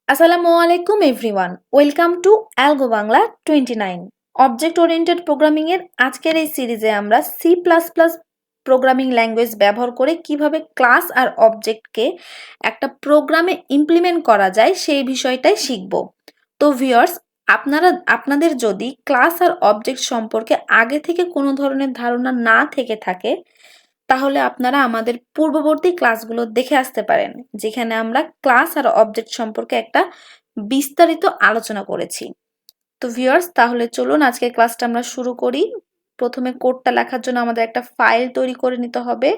আসসালামু আলাইকুম everyone, welcome to algo Bangla 29। Object oriented programming এর আজকের এই সিরিজে আমরা C++ প্রোগ্রামিং ল্যাঙ্গুয়েজ ব্যবহার করে কিভাবে ক্লাস আর অবজেক্টকে একটা প্রোগ্রামে ইমপ্লিমেন্ট করা যায় সেই বিষয়টাই শিখব। তো ভিউয়ার্স, আপনাদের যদি ক্লাস আর অবজেক্ট সম্পর্কে আগে থেকে কোনো ধরনের ধারণা না থেকে থাকে, তাহলে আপনারা আমাদের পূর্ববর্তী ক্লাসগুলো দেখে আসতে পারেন, যেখানে আমরা ক্লাস আর অবজেক্ট সম্পর্কে একটা বিস্তারিত আলোচনা করেছি। তো ভিউয়ার্স, তাহলে চলুন আজকের ক্লাসটা আমরা শুরু করি। প্রথমে কোডটা লেখার জন্য আমাদের একটা ফাইল তৈরি করে নিতে হবে।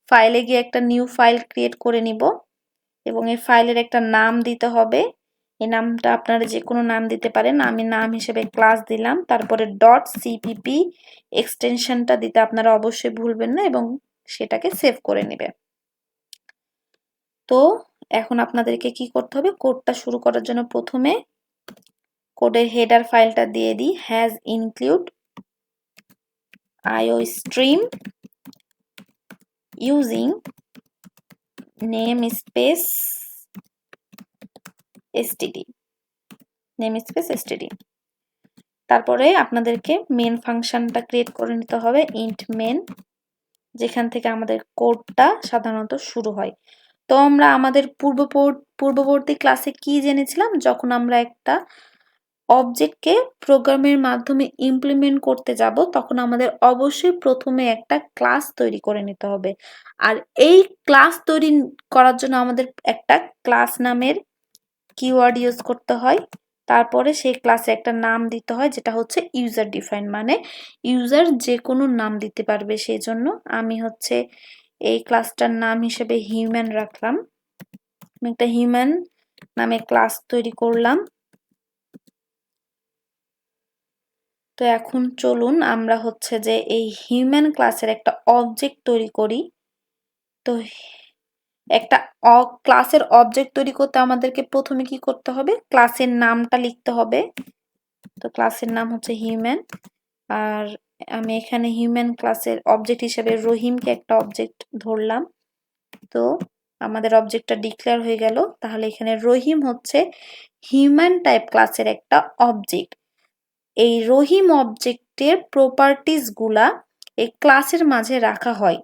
ফাইলে গিয়ে একটা নিউ ফাইল ক্রিয়েট করে নিব এবং এই ফাইলের একটা নাম দিতে হবে। এই নামটা আপনারা যে কোনো নাম দিতে পারেন। আমি নাম হিসেবে ক্লাস দিলাম, তারপরে .cpp এক্সটেনশনটা দিতে আপনারা অবশ্যই ভুলবেন না এবং সেটাকে সেভ করে নেবেন। তো এখন আপনাদেরকে কি করতে হবে, কোডটা শুরু করার জন্য প্রথমে কোডের হেডার ফাইলটা দিয়ে দিই, has include IO stream using namespace std। তারপরে আপনাদেরকে মেন ফাংশনটা ক্রিয়েট করে নিতে হবে, ইন্ট মেন, যেখান থেকে আমাদের কোডটা সাধারণত শুরু হয়। তো আমরা আমাদের পূর্ববর্তী ক্লাসে কি জেনেছিলাম, যখন আমরা একটা অবজেক্টকে প্রোগ্রামের মাধ্যমে ইমপ্লিমেন্ট করতে যাব, তখন আমাদের অবশ্যই প্রথমে একটা ক্লাস তৈরি করে নিতে হবে। আর এই ক্লাস তৈরি করার জন্য আমাদের একটা ক্লাস নামের কিওয়ার্ড ইউজ করতে হয়। তারপরে সেই ক্লাসে একটা নাম দিতে হয়, যেটা হচ্ছে ইউজার ডিফাইন, মানে ইউজার যে কোনো নাম দিতে পারবে। সেই জন্য আমি এই ক্লাসটার নাম হিসেবে হিউম্যান রাখলাম। আমি একটা হিউম্যান নামে ক্লাস তৈরি করলাম। তো এখন চলুন আমরা এই হিউম্যান ক্লাসের একটা অবজেক্ট তৈরি করি। তো একটা ক্লাসের অবজেক্ট তৈরি করতে আমাদেরকে প্রথমে কি করতে হবে, ক্লাসের নামটা লিখতে হবে। তো ক্লাসের নাম হচ্ছে হিউম্যান, আর আমি এখানে হিউম্যান ক্লাসের অবজেক্ট হিসেবে রহিমকে একটা অবজেক্ট ধরলাম। তো আমাদের অবজেক্টটা ডিক্লেয়ার হয়ে গেল। তাহলে এখানে রহিম হচ্ছে হিউম্যান টাইপ ক্লাসের একটা অবজেক্ট। এই রহিম অবজেক্টের প্রপার্টিজ গুলা এই ক্লাসের মাঝে রাখা হয়।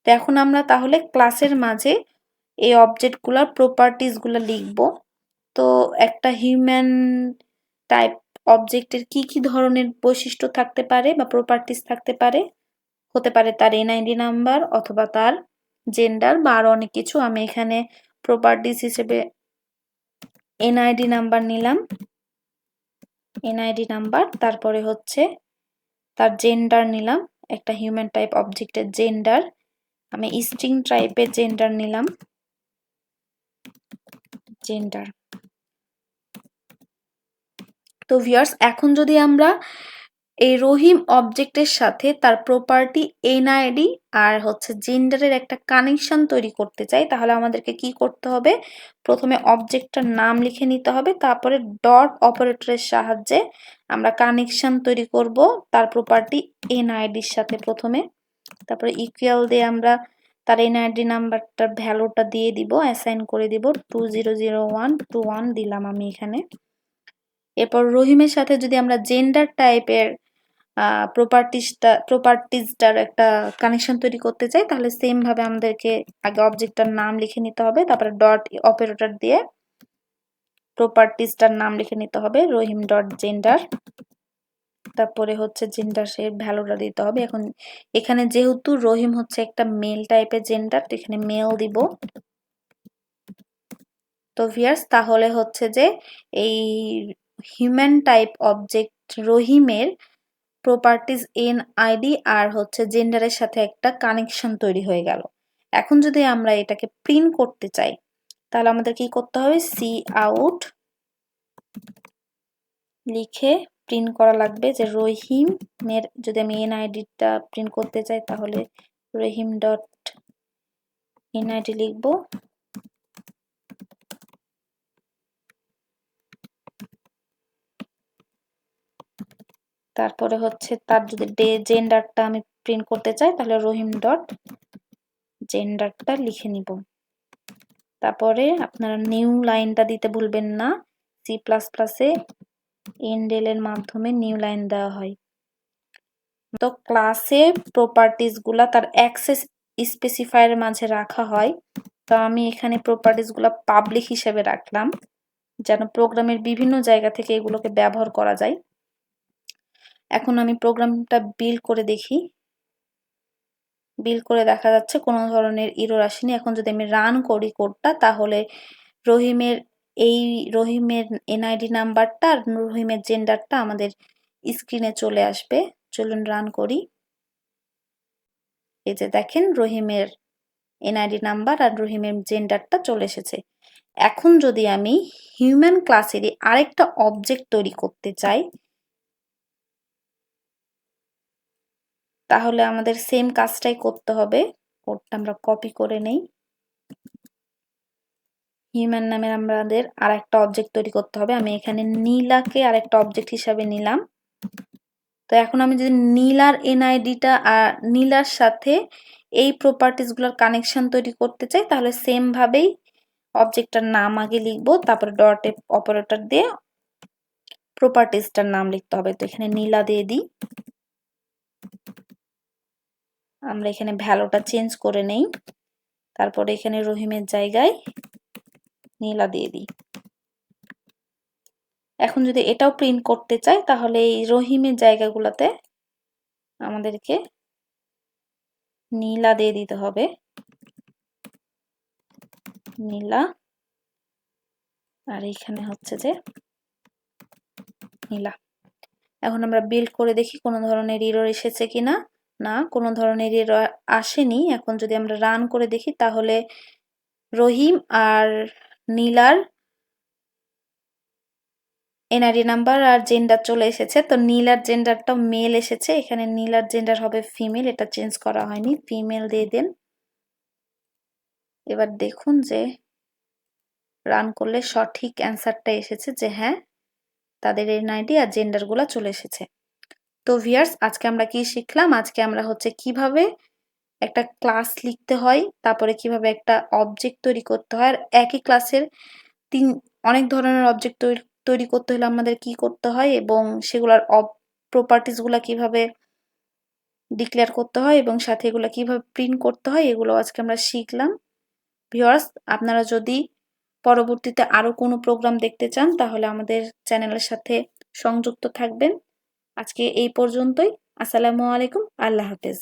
তো এখন আমরা তাহলে ক্লাসের মাঝে এই অবজেক্টগুলোর প্রপার্টিজ গুলা লিখব। তো একটা হিউম্যান টাইপ অবজেক্টের কি কি ধরনের বৈশিষ্ট্য থাকতে পারে বা প্রপার্টিজ থাকতে পারে, হতে পারে তার এনআইডি নাম্বার অথবা তার জেন্ডার বা আরো অনেক কিছু। আমি এখানে প্রপার্টিজ হিসেবে এনআইডি নাম্বার নিলাম, এনআইডি নাম্বার। তারপরে তার জেন্ডার নিলাম, একটা হিউম্যান টাইপ অবজেক্টের জেন্ডার। আমি স্ট্রিং টাইপের জেন্ডার নিলাম, জেন্ডার। তো ভিউয়ার্স, এখন যদি আমরা এই রহিম অবজেক্টের সাথে তার প্রপার্টি এনআইডি আর জেন্ডারের একটা কানেকশন তৈরি করতে চাই, তাহলে আমাদেরকে কি করতে হবে, প্রথমে অবজেক্টটার নাম লিখে নিতে হবে, তারপরে ডট অপারেটরের সাহায্যে আমরা কানেকশন তৈরি করব তার প্রপার্টি এনআইডির সাথে প্রথমে। তারপরে ইকুয়াল দিয়ে আমরা তার এনআইডি নাম্বারটার ভ্যালুটা দিয়ে দিব, অ্যাসাইন করে দিব 200121 দিলাম আমি এখানে। এরপর রহিমের সাথে যদি আমরা জেন্ডার টাইপের প্রপার্টিজটার একটা কানেকশন তৈরি করতে চাই, তাহলে সেম ভাবে আমাদেরকে আগে অবজেক্টটার নাম লিখে নিতে হবে, তারপরে ডট অপারেটর দিয়ে প্রপার্টিজটার নাম লিখে নিতে হবে, রহিম ডট জেন্ডার। তারপরে জেন্ডার সে ভ্যালুটা দিতে হবে। এখন এখানে যেহেতু রহিম একটা মেল টাইপের জেন্ডার, তো এখানে মেল দিব। তো ভিউয়ার্স, তাহলে এই হিউম্যান টাইপ অবজেক্ট রহিমের প্রপার্টিজ এনআইডি আর জেন্ডারের সাথে একটা কানেকশন তৈরি হয়ে গেল। এখন যদি আমরা এটাকে প্রিন্ট করতে চাই, তাহলে আমাদের কি করতে হবে, সি আউট লিখে প্রিন্ট করা লাগবে যে রহিমের, যদি আমি এনআইডিটা প্রিন্ট করতে চাই তাহলে রহিম ডট এনআইডি লিখব। তারপরে তার যদি জেন্ডারটা আমি প্রিন্ট করতে চাই, তাহলে রহিম ডট জেন্ডারটা লিখে নিব। তারপরে আপনারা নিউ লাইনটা দিতে ভুলবেন না। সি প্লাস প্লাসে ইনডেল এর মাধ্যমে নিউ লাইন দেওয়া হয়। তো ক্লাসে প্রপার্টিজ গুলা তার অ্যাক্সেস স্পেসিফায়ার মাঝে রাখা হয়। তো আমি এখানে প্রপার্টিজ গুলা পাবলিক হিসেবে রাখলাম, যেন প্রোগ্রামের বিভিন্ন জায়গা থেকে এগুলোকে ব্যবহার করা যায়। এখন আমি প্রোগ্রামটা বিল্ড করে দেখি। বিল্ড করে দেখা যাচ্ছে কোনো ধরনের এরর আসেনি। এখন যদি আমি রান করি কোডটা, তাহলে রহিমের রহিমের এনআইডি নাম্বারটা আর রহিমের জেন্ডারটা আমাদের স্ক্রিনে চলে আসবে। চলুন রান করি। এই যে দেখেন রহিমের এনআইডি নাম্বার আর রহিমের জেন্ডারটা চলে এসেছে। এখন যদি আমি হিউম্যান ক্লাসেরই আরেকটা অবজেক্ট তৈরি করতে চাই, তাহলে আমাদের সেম কাজটাই করতে হবে। কোডটা আমরা কপি করে নেই। হিউম্যান নামের আমাদের আরেকটা অবজেক্ট তৈরি করতে হবে। আমি এখানে নীলাকে আরেকটা অবজেক্ট হিসাবে নিলাম। তো এখন আমি যদি নীলার এনআইডিটা আর নীলার সাথে এই প্রপার্টিসগুলোর কানেকশন তৈরি করতে চাই, তাহলে সেম ভাবেই অবজেক্টটার নাম আগে লিখবো, তারপরে ডট অপারেটর দিয়ে প্রপার্টিসটার নাম লিখতে হবে। তো এখানে নীলা দিয়ে দিই। আমরা এখানে ভ্যালুটা চেঞ্জ করে নেই। তারপরে এখানে রহিমের জায়গায় নীলা দিয়ে দিই। এখন যদি এটাও প্রিন্ট করতে চাই, তাহলে এই রহিমের জায়গাগুলোতে আমাদেরকে নীলা দিয়ে দিতে হবে। নীলা, আর এইখানে হচ্ছে যে নীলা। এখন আমরা বিল্ড করে দেখি কোনো ধরনের এরর এসেছে কিনা। না, কোনো ধরনের এরর আসেনি। এখন যদি আমরা রান করে দেখি, তাহলে রহিম আর নীলার এনআইডি নাম্বার আর জেন্ডার চলে এসেছে। তো নীলার জেন্ডারটাও মেল এসেছে। এখানে নীলার জেন্ডার হবে ফিমেল, এটা চেঞ্জ করা হয়নি। ফিমেল দিয়ে দেন। এবার দেখুন যে রান করলে সঠিক অ্যান্সারটা এসেছে যে হ্যাঁ, তাদের এনআইডি আর জেন্ডারগুলো চলে এসেছে। তো ভিউয়ার্স, আজকে আমরা কি শিখলাম? আজকে আমরা হচ্ছে কিভাবে একটা ক্লাস লিখতে হয়, তারপরে কিভাবে একটা অবজেক্ট তৈরি করতে হয়, আর একই ক্লাসের অনেক ধরনের অবজেক্ট তৈরি করতে হলে আমাদের কি করতে হয়, এবং সেগুলোর প্রপার্টিসগুলো কিভাবে ডিক্লেয়ার করতে হয়, এবং সাথে এগুলো কিভাবে প্রিন্ট করতে হয়, এগুলো আজকে আমরা শিখলাম। ভিউয়ার্স, আপনারা যদি পরবর্তীতে আরো কোনো প্রোগ্রাম দেখতে চান, তাহলে আমাদের চ্যানেলের সাথে সংযুক্ত থাকবেন। আজকে এই পর্যন্তই। আসসালামু আলাইকুম। আল্লাহ হাফেজ।